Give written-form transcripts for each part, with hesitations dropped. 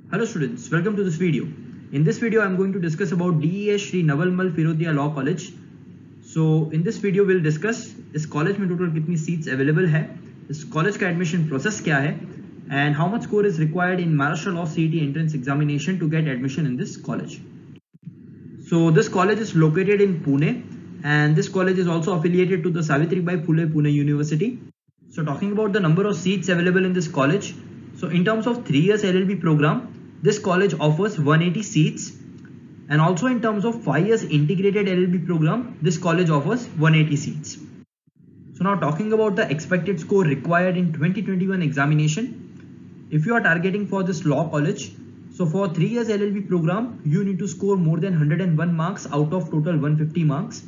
Hello students, welcome to this video. In this video, I'm going to discuss about DES Shri Navalmal Firodia Law College. So in this video, we'll discuss इस college में total कितनी seats available है, इस college का admission process क्या है, and how much score is required in Maharashtra Law CET entrance examination to get admission in this college. So this college is located in Pune, and this college is also affiliated to the Savitribai Phule Pune University. So talking about the number of seats available in this college, so in terms of 3 years LLB program, this college offers 180 seats, and also in terms of 5 years integrated LLB program, this college offers 180 seats. So now talking about the expected score required in 2021 examination, if you are targeting for this law college, so for 3 years LLB program, you need to score more than 101 marks out of total 150 marks.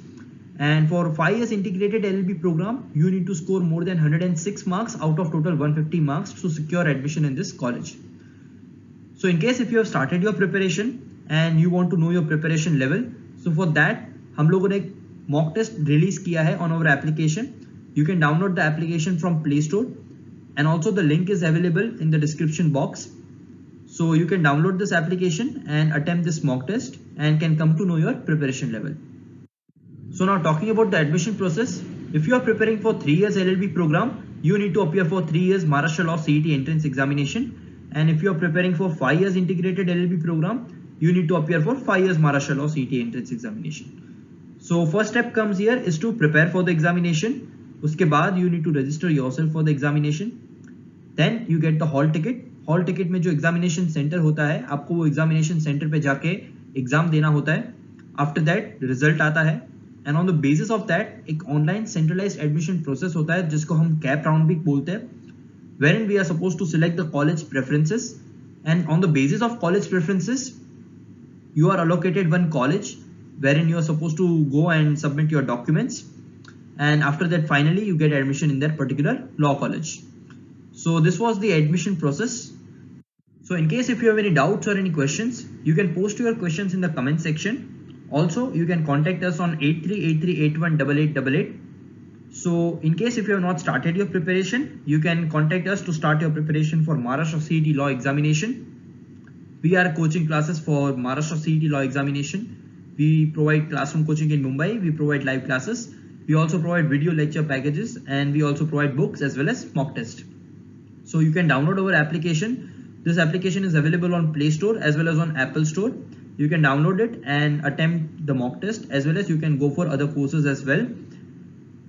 And for 5 years integrated LLB program, you need to score more than 106 marks out of total 150 marks to secure admission in this college. So in case if you have started your preparation and you want to know your preparation level, so for that हम लोगों ने एक mock test release किया है on our application. You can download the application from Play Store, and also the link is available in the description box. So you can download this application and attempt this mock test and can come to know your preparation level. So now talking about the admission process, if you are preparing for 3 years LLB program, you need to appear for 3 years Maharashtra Law CET entrance examination. And if you are preparing for 5 years integrated LLB program, you need to appear for 5 years Maharashtra Law CET entrance examination. So first step comes here is to prepare for the examination. Uske baad you need to register yourself for the examination. Then you get the hall ticket. Hall ticket में जो examination center होता है, आपको वो examination center पे जाके exam देना होता है. After that result आता है. And on the basis of that, एक online centralized admission process होता है जिसको हम cap round भी बोलते हैं, wherein we are supposed to select the college preferences, and on the basis of college preferences, you are allocated one college wherein you are supposed to go and submit your documents, and after that finally you get admission in that particular law college. So this was the admission process. So in case if you have any doubts or any questions, you can post your questions in the comment section. Also, you can contact us on 8383818888. So in case if you have not started your preparation, you can contact us to start your preparation for Maharashtra CET law examination. We are coaching classes for Maharashtra CET law examination. We provide classroom coaching in Mumbai. We provide live classes. We also provide video lecture packages, and we also provide books as well as mock test. So you can download our application. This application is available on Play Store as well as on Apple Store. You can download it and attempt the mock test, as well as you can go for other courses as well.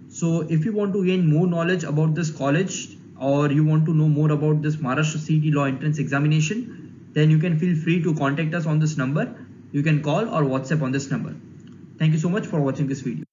So if you want to gain more knowledge about this college, or you want to know more about this Maharashtra CET law entrance examination, then you can feel free to contact us on this number. You can call or WhatsApp on this number. Thank you so much for watching this video.